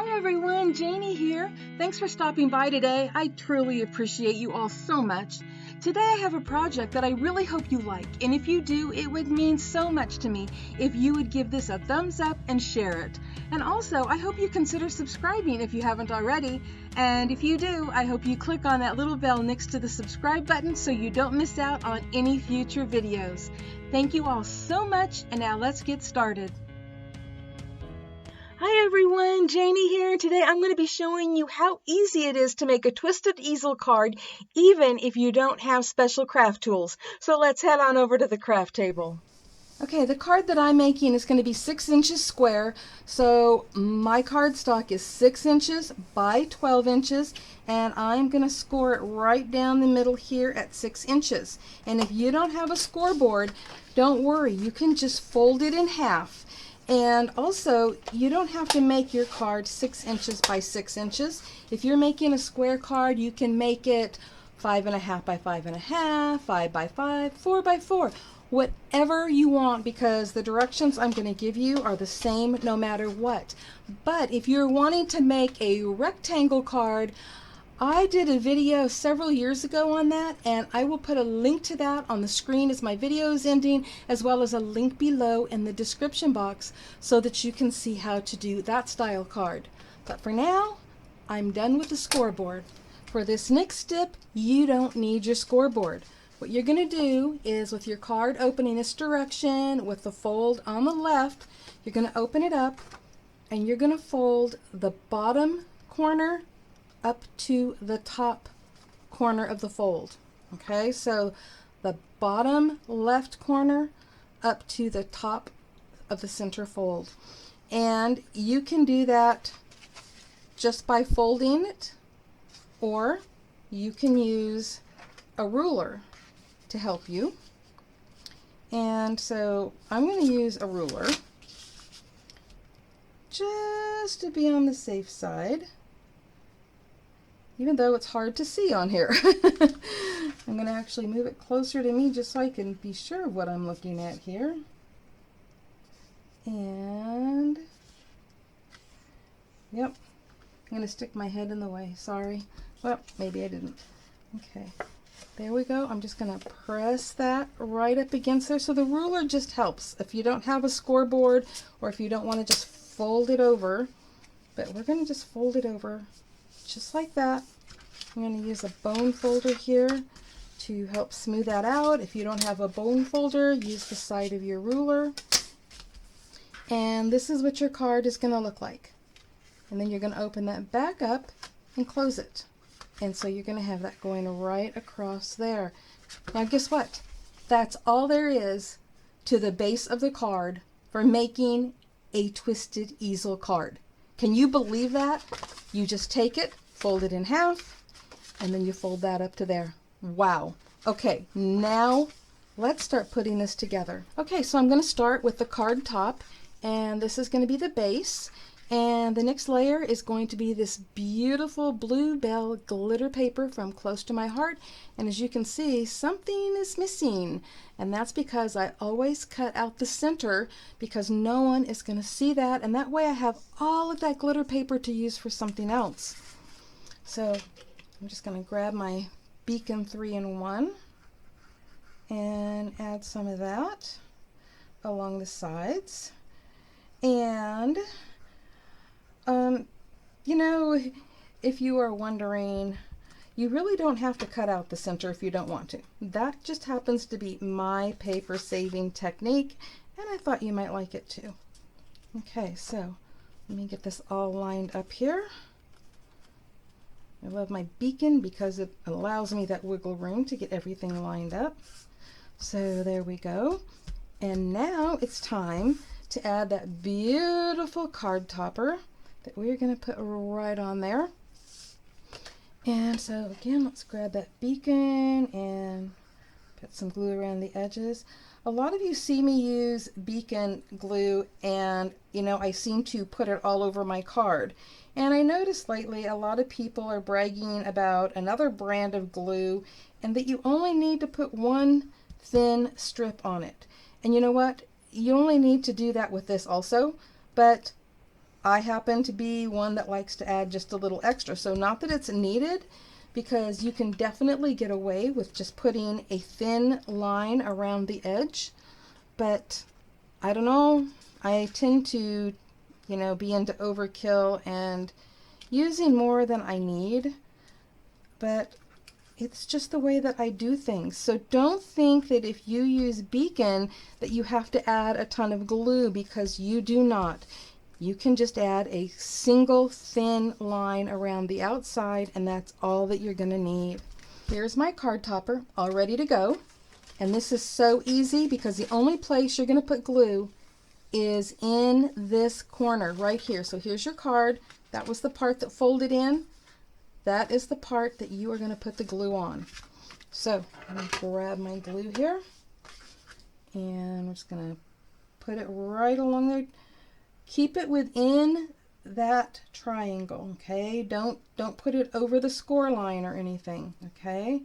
Hi everyone, Janie here. Thanks for stopping by today. I truly appreciate you all so much. Today I have a project that I really hope you like, and if you do, it would mean so much to me if you would give this a thumbs up and share it. And also, I hope you consider subscribing if you haven't already, and if you do, I hope you click on that little bell next to the subscribe button so you don't miss out on any future videos. Thank you all so much, and now let's get started. Hi everyone, Janie here. Today I'm going to be showing you how easy it is to make a Twisted Easel card even if you don't have special craft tools. So let's head on over to the craft table. Okay, the card that I'm making is going to be 6 inches square. So my cardstock is 6 inches by 12 inches and I'm going to score it right down the middle here at 6 inches. And if you don't have a scoreboard, don't worry, you can just fold it in half. And also, you don't have to make your card 6 inches by 6 inches. If you're making a square card, you can make it 5.5 by 5.5, 5 by 5, 4 by 4, whatever you want, because the directions I'm going to give you are the same no matter what. But if you're wanting to make a rectangle card, I did a video several years ago on that, and I will put a link to that on the screen as my video is ending, as well as a link below in the description box so that you can see how to do that style card. But for now, I'm done with the scoreboard. For this next step, you don't need your scoreboard. What you're going to do is, with your card opening this direction with the fold on the left, you're going to open it up and you're going to fold the bottom corner up to the top corner of the fold. Okay, so the bottom left corner up to the top of the center fold. And you can do that just by folding it, or you can use a ruler to help you. And so I'm going to use a ruler just to be on the safe side, even though it's hard to see on here. I'm going to actually move it closer to me just so I can be sure of what I'm looking at here. And, yep, I'm going to stick my head in the way. Sorry. Well, maybe I didn't. Okay, there we go. I'm just going to press that right up against there. So the ruler just helps if you don't have a scoreboard, or if you don't want to just fold it over. But we're going to just fold it over just like that. I'm going to use a bone folder here to help smooth that out. If you don't have a bone folder, use the side of your ruler. And this is what your card is going to look like. And then you're going to open that back up and close it. And so you're going to have that going right across there. Now guess what? That's all there is to the base of the card for making a Twisted Easel card. Can you believe that? You just take it, fold it in half, and then you fold that up to there. Wow. Okay, now let's start putting this together. Okay, so I'm going to start with the card top, and this is going to be the base. And the next layer is going to be this beautiful Bluebell glitter paper from Close to My Heart. And as you can see, something is missing. And that's because I always cut out the center, because no one is going to see that. And that way I have all of that glitter paper to use for something else. So I'm just going to grab my Beacon 3-in-1 and add some of that along the sides. And you know, if you are wondering, you really don't have to cut out the center if you don't want to. That just happens to be my paper saving technique, and I thought you might like it too. Okay, so let me get this all lined up here. I love my beacon because it allows me that wiggle room to get everything lined up. So there we go. And now it's time to add that beautiful card topper that we're going to put right on there. And so again, let's grab that beacon and put some glue around the edges. A lot of you see me use beacon glue, and you know, I seem to put it all over my card. And I noticed lately a lot of people are bragging about another brand of glue, and that you only need to put one thin strip on it. And you know what? You only need to do that with this also, but I happen to be one that likes to add just a little extra. So not that it's needed, because you can definitely get away with just putting a thin line around the edge. But I don't know, I tend to, you know, be into overkill and using more than I need. But it's just the way that I do things. So don't think that if you use Beacon that you have to add a ton of glue, because you do not. You can just add a single thin line around the outside, and that's all that you're going to need. Here's my card topper all ready to go. And this is so easy because the only place you're going to put glue is in this corner right here. So here's your card. That was the part that folded in. That is the part that you are going to put the glue on. So I'm going to grab my glue here, and I'm just going to put it right along there. Keep it within that triangle, okay? Don't put it over the score line or anything, okay?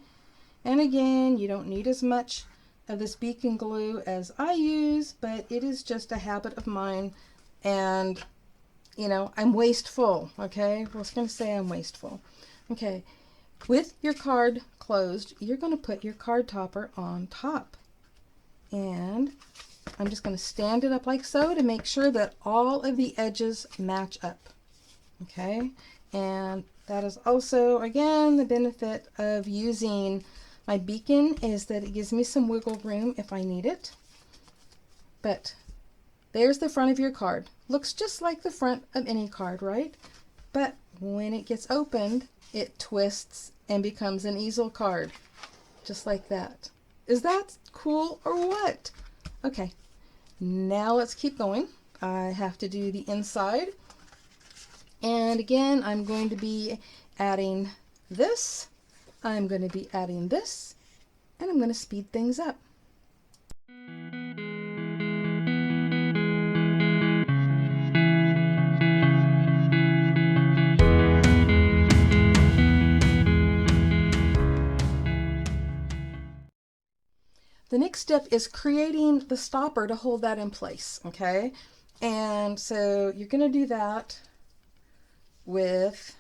And again, you don't need as much of this Beacon glue as I use, but it is just a habit of mine, and you know, I'm wasteful, okay? I was going to say I'm wasteful. Okay, with your card closed, you're going to put your card topper on top. And I'm just going to stand it up like so to make sure that all of the edges match up. Okay, and that is also, again, the benefit of using my Beacon, is that it gives me some wiggle room if I need it. But there's the front of your card. Looks just like the front of any card, right? But when it gets opened, it twists and becomes an easel card, just like that. Is that cool or what? Okay, now let's keep going. I have to do the inside. And again, I'm going to be adding this. I'm going to be adding this. And I'm going to speed things up. The next step is creating the stopper to hold that in place, okay? And so you're going to do that with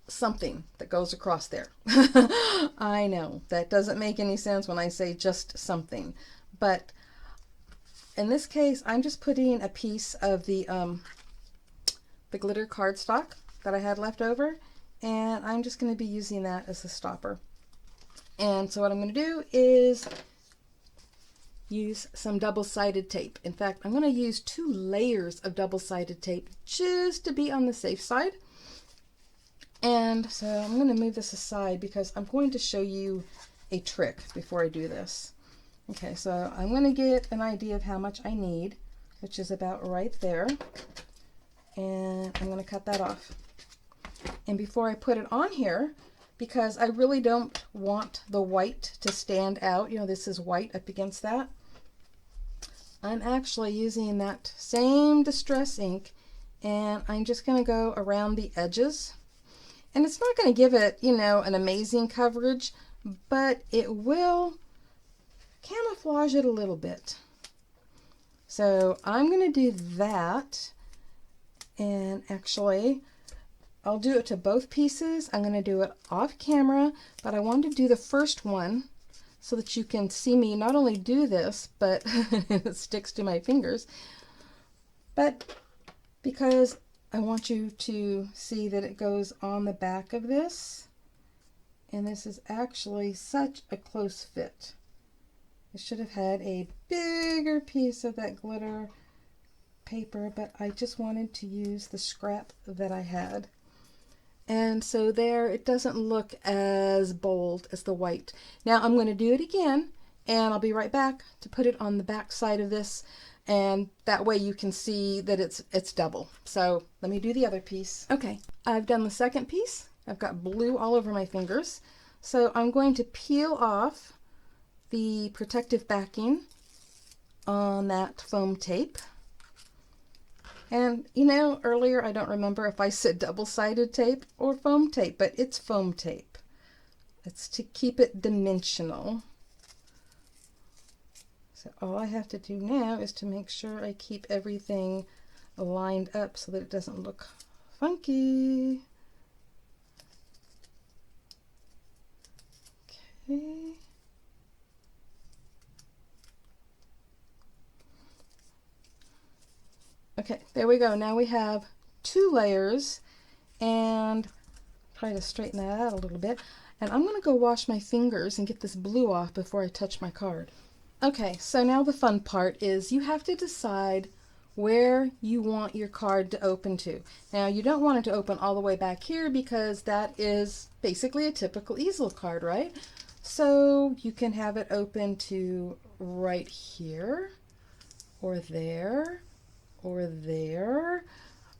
something that goes across there. I know that doesn't make any sense when I say just something, but in this case, I'm just putting a piece of the glitter cardstock that I had left over, and I'm just going to be using that as the stopper. And so what I'm going to do is use some double-sided tape. In fact, I'm going to use 2 layers of double-sided tape just to be on the safe side. And so I'm going to move this aside because I'm going to show you a trick before I do this. Okay, so I'm going to get an idea of how much I need, which is about right there. And I'm going to cut that off. And before I put it on here, because I really don't want the white to stand out, you know, this is white up against that, I'm actually using that same distress ink, and I'm just going to go around the edges. And it's not going to give it, you know, an amazing coverage, but it will camouflage it a little bit. So I'm going to do that, and actually I'll do it to both pieces. I'm going to do it off camera, but I want to do the first one so that you can see me not only do this, but it sticks to my fingers, but because I want you to see that it goes on the back of this. And this is actually such a close fit. I should have had a bigger piece of that glitter paper, but I just wanted to use the scrap that I had. And so there, it doesn't look as bold as the white. Now I'm going to do it again, and I'll be right back to put it on the back side of this, and that way you can see that it's double. So let me do the other piece. Okay, I've done the second piece. I've got blue all over my fingers. So I'm going to peel off the protective backing on that foam tape. And you know, earlier I don't remember if I said double-sided tape or foam tape, but it's foam tape. It's to keep it dimensional. So all I have to do now is to make sure I keep everything lined up so that it doesn't look funky. Okay. Okay, there we go. Now we have 2 layers, and try to straighten that out a little bit. And I'm going to go wash my fingers and get this blue off before I touch my card. Okay, so now the fun part is you have to decide where you want your card to open to. Now you don't want it to open all the way back here because that is basically a typical easel card, right? So you can have it open to right here or there or there,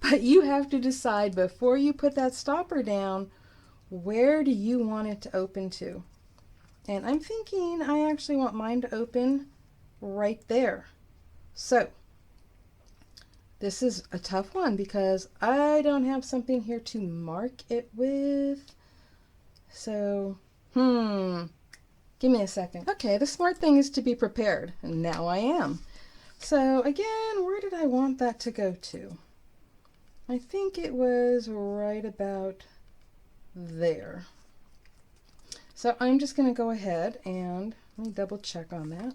but you have to decide before you put that stopper down, where do you want it to open to? And I'm thinking I actually want mine to open right there. So this is a tough one because I don't have something here to mark it with. So, give me a second. Okay, the smart thing is to be prepared, and now I am. So again, where did I want that to go to? I think it was right about there. So I'm just going to go ahead and let me double check on that.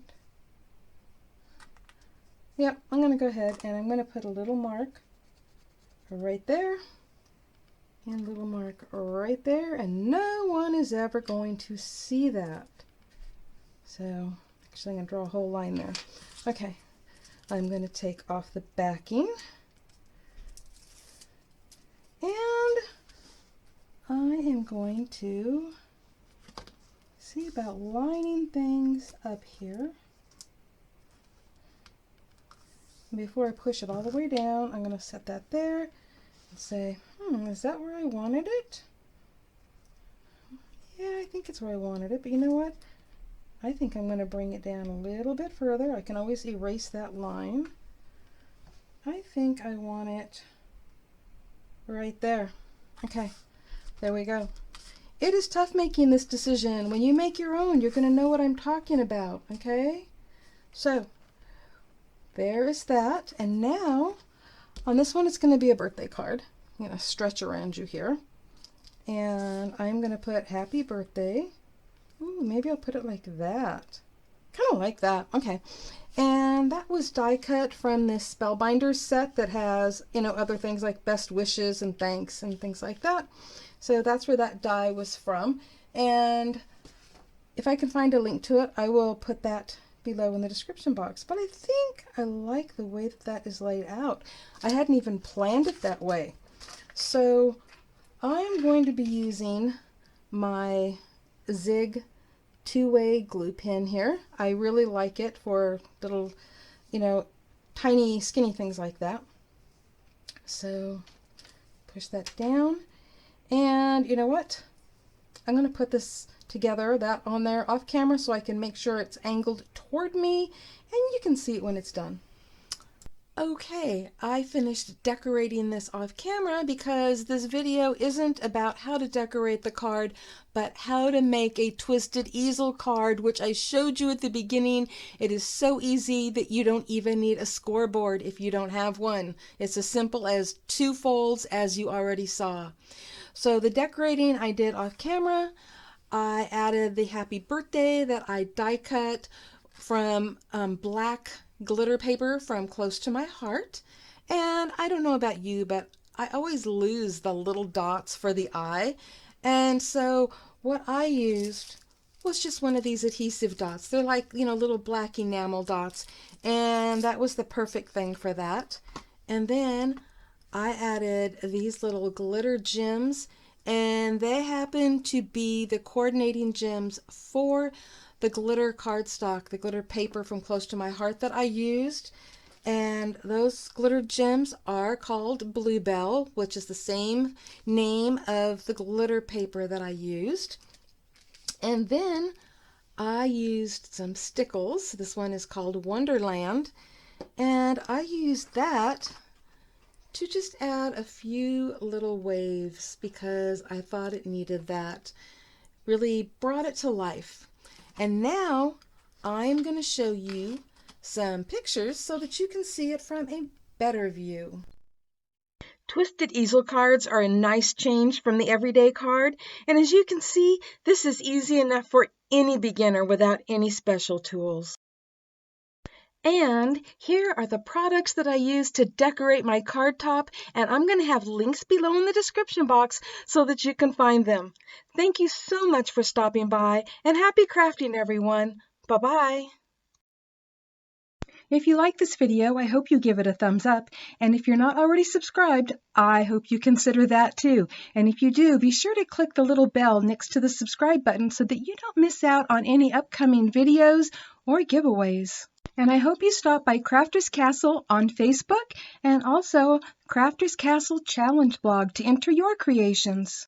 Yep, I'm going to go ahead and I'm going to put a little mark right there and a little mark right there, and no one is ever going to see that. So actually I'm going to draw a whole line there. Okay, I'm going to take off the backing, and I am going to see about lining things up here. And before I push it all the way down, I'm going to set that there and say, is that where I wanted it? Yeah, I think it's where I wanted it, but you know what? I think I'm going to bring it down a little bit further. I can always erase that line. I think I want it right there. Okay, there we go. It is tough making this decision. When you make your own, you're going to know what I'm talking about, okay? So, there is that. And now, on this one, it's going to be a birthday card. I'm going to stretch around you here. And I'm going to put happy birthday. Ooh, maybe I'll put it like that. Kind of like that. Okay. And that was die cut from this Spellbinders set that has, other things like best wishes and thanks and things like that. So that's where that die was from. And if I can find a link to it, I will put that below in the description box. But I think I like the way that is laid out. I hadn't even planned it that way. So I'm going to be using my Zig 2-way glue pen here. I really like it for little, tiny skinny things like that. So push that down, and you know what? I'm going to put this together, that on there off camera, so I can make sure it's angled toward me and you can see it when it's done. Okay, I finished decorating this off camera because this video isn't about how to decorate the card, but how to make a twisted easel card, which I showed you at the beginning. It is so easy that you don't even need a scoreboard if you don't have one. It's as simple as 2 folds, as you already saw. So the decorating I did off camera. I added the happy birthday that I die cut from black glitter paper from Close to My Heart. And I don't know about you, but I always lose the little dots for the eye. And so what I used was just one of these adhesive dots. They're like, little black enamel dots. And that was the perfect thing for that. And then I added these little glitter gems, and they happen to be the coordinating gems for the glitter cardstock, the glitter paper from Close to My Heart that I used. And those glitter gems are called Bluebell, which is the same name of the glitter paper that I used. And then I used some stickles. This one is called Wonderland. And I used that to just add a few little waves because I thought it needed that. Really brought it to life. And now I'm going to show you some pictures so that you can see it from a better view. Twisted easel cards are a nice change from the everyday card, and as you can see, this is easy enough for any beginner without any special tools. And here are the products that I use to decorate my card top, and I'm going to have links below in the description box so that you can find them. Thank you so much for stopping by, and happy crafting, everyone. Bye-bye. If you like this video, I hope you give it a thumbs up, and if you're not already subscribed, I hope you consider that too. And if you do, be sure to click the little bell next to the subscribe button so that you don't miss out on any upcoming videos or giveaways. And I hope you stop by Crafters Castle on Facebook and also Crafters Castle Challenge blog to enter your creations.